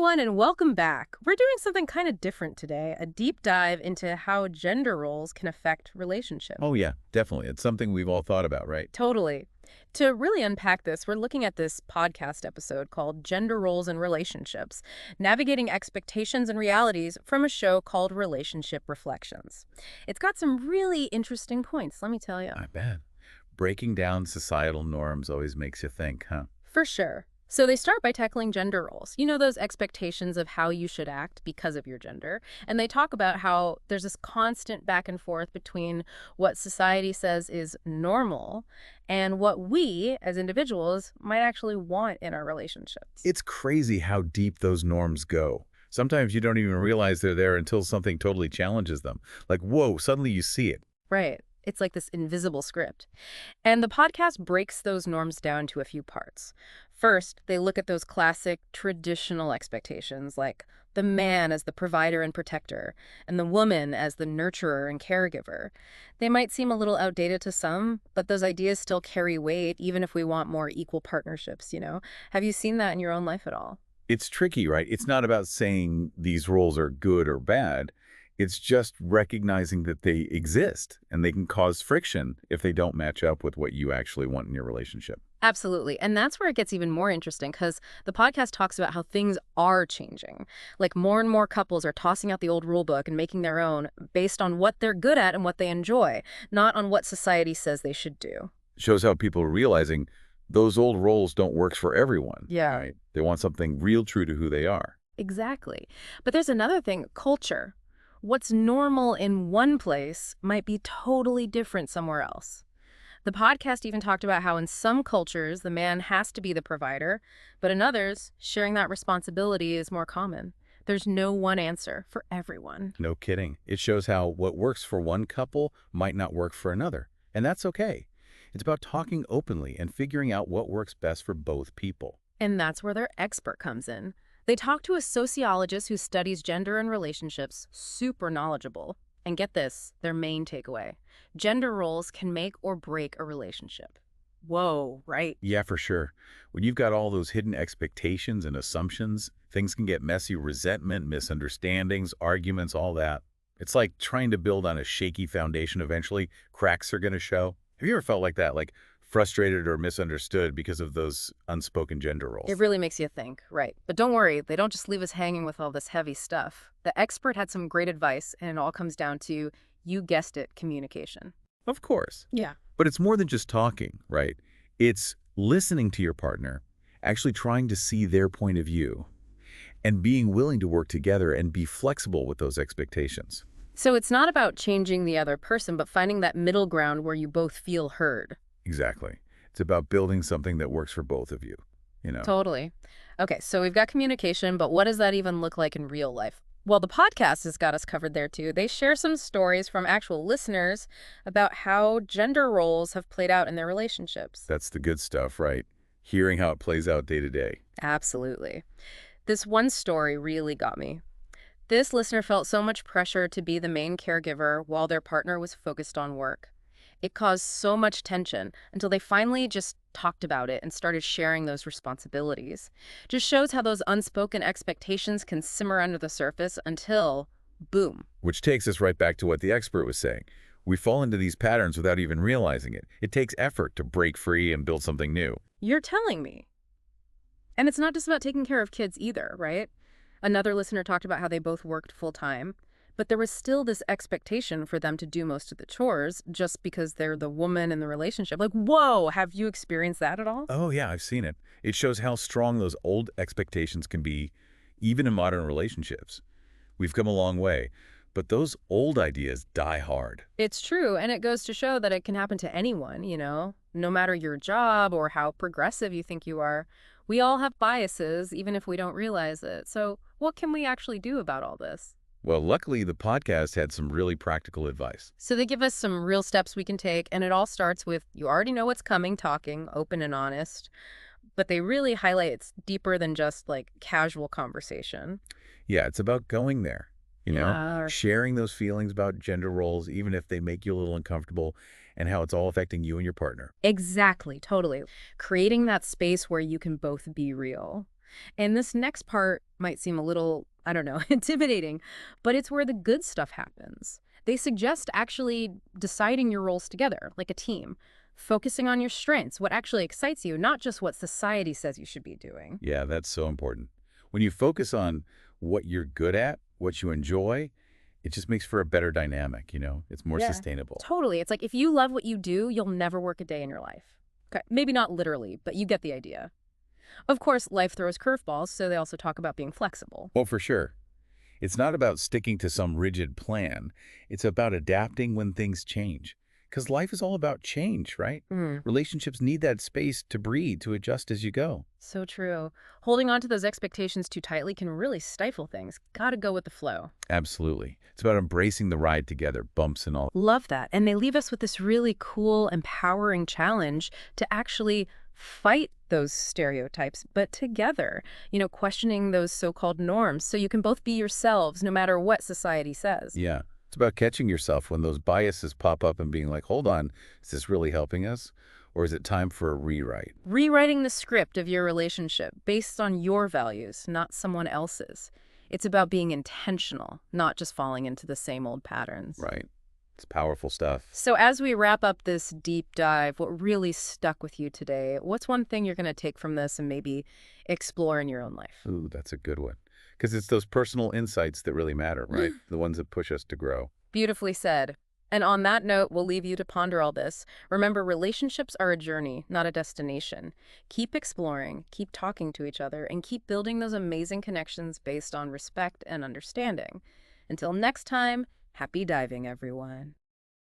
everyone, and welcome back. We're doing something kind of different today, a deep dive into how gender roles can affect relationships. Oh, yeah, definitely. It's something we've all thought about, right? Totally. To really unpack this, we're looking at this podcast episode called Gender Roles and Relationships, Navigating Expectations and Realities from a show called Relationship Reflections. It's got some really interesting points, let me tell you. I bet. Breaking down societal norms always makes you think, huh? For sure. So they start by tackling gender roles. You know, those expectations of how you should act because of your gender. And they talk about how there's this constant back and forth between what society says is normal and what we, as individuals, might actually want in our relationships. It's crazy how deep those norms go. Sometimes you don't even realize they're there until something totally challenges them. Like, whoa, suddenly you see it. Right. It's like this invisible script. And the podcast breaks those norms down to a few parts. First, they look at those classic traditional expectations, like the man as the provider and protector, and the woman as the nurturer and caregiver. They might seem a little outdated to some, but those ideas still carry weight, even if we want more equal partnerships, you know? Have you seen that in your own life at all? It's tricky, right? It's not about saying these roles are good or bad. It's just recognizing that they exist and they can cause friction if they don't match up with what you actually want in your relationship. Absolutely. And that's where it gets even more interesting because the podcast talks about how things are changing. Like more and more couples are tossing out the old rule book and making their own based on what they're good at and what they enjoy, not on what society says they should do. Shows how people are realizing those old roles don't work for everyone. Yeah. Right? They want something real true to who they are. Exactly. But there's another thing, culture. What's normal in one place might be totally different somewhere else. The podcast even talked about how in some cultures, the man has to be the provider, but in others, sharing that responsibility is more common. There's no one answer for everyone. No kidding. It shows how what works for one couple might not work for another. And that's okay. It's about talking openly and figuring out what works best for both people. And that's where their expert comes in. They talk to a sociologist who studies gender and relationships, super knowledgeable. And get this, their main takeaway. Gender roles can make or break a relationship. Whoa, right? Yeah, for sure. When you've got all those hidden expectations and assumptions, things can get messy, resentment, misunderstandings, arguments, all that. It's like trying to build on a shaky foundation eventually. Cracks are going to show. Have you ever felt like that? Like frustrated or misunderstood because of those unspoken gender roles? It really makes you think, right. But don't worry, they don't just leave us hanging with all this heavy stuff. The expert had some great advice, and it all comes down to, you guessed it, communication. Of course. Yeah. But it's more than just talking, right? It's listening to your partner, actually trying to see their point of view, and being willing to work together and be flexible with those expectations. So it's not about changing the other person, but finding that middle ground where you both feel heard. Exactly. It's about building something that works for both of you, you know? Totally. Okay, so we've got communication, but what does that even look like in real life? Well, the podcast has got us covered there, too. They share some stories from actual listeners about how gender roles have played out in their relationships. That's the good stuff, right? Hearing how it plays out day to day. Absolutely. This one story really got me. This listener felt so much pressure to be the main caregiver while their partner was focused on work. It caused so much tension until they finally just talked about it and started sharing those responsibilities. Just shows how those unspoken expectations can simmer under the surface until, boom. Which takes us right back to what the expert was saying. We fall into these patterns without even realizing it. It takes effort to break free and build something new. You're telling me. And it's not just about taking care of kids either, right? Another listener talked about how they both worked full-time, but there was still this expectation for them to do most of the chores just because they're the woman in the relationship. Like, whoa, have you experienced that at all? Oh, yeah, I've seen it. It shows how strong those old expectations can be, even in modern relationships. We've come a long way, but those old ideas die hard. It's true, and it goes to show that it can happen to anyone, you know, no matter your job or how progressive you think you are. We all have biases, even if we don't realize it. So what can we actually do about all this? Well, luckily, the podcast had some really practical advice. So they give us some real steps we can take, and it all starts with, you already know what's coming, talking, open and honest. But they really highlight it's deeper than just like casual conversation. Yeah, it's about going there, Yeah. sharing those feelings about gender roles, even if they make you a little uncomfortable, and how it's all affecting you and your partner. Exactly, totally. Creating that space where you can both be real. And this next part might seem a little, I don't know, intimidating, but it's where the good stuff happens. They suggest actually deciding your roles together, like a team, focusing on your strengths, what actually excites you, not just what society says you should be doing. Yeah, that's so important. When you focus on what you're good at, what you enjoy, it just makes for a better dynamic, you know? It's more Yeah. sustainable. Totally. It's like if you love what you do, you'll never work a day in your life. Okay. Maybe not literally, but you get the idea. Of course, life throws curveballs, so they also talk about being flexible. Well, for sure. It's not about sticking to some rigid plan. It's about adapting when things change. Because life is all about change, right? Mm, Relationships need that space to breathe, to adjust as you go. so true. Holding on to those expectations too tightly can really stifle things. Gotta go with the flow. Absolutely. It's about embracing the ride together, bumps and all. Love that. And they leave us with this really cool, empowering challenge to actually fight those stereotypes, but together, questioning those so-called norms so you can both be yourselves no matter what society says. Yeah. It's about catching yourself when those biases pop up and being like, hold on, is this really helping us? Or is it time for a rewrite? Rewriting the script of your relationship based on your values, not someone else's. It's about being intentional, not just falling into the same old patterns. Right. It's powerful stuff. So as we wrap up this deep dive, what really stuck with you today? What's one thing you're going to take from this and maybe explore in your own life? Ooh, that's a good one. Because it's those personal insights that really matter, right? The ones that push us to grow. Beautifully said. And on that note, we'll leave you to ponder all this. Remember, relationships are a journey, not a destination. Keep exploring, keep talking to each other, and keep building those amazing connections based on respect and understanding. Until next time, happy diving, everyone.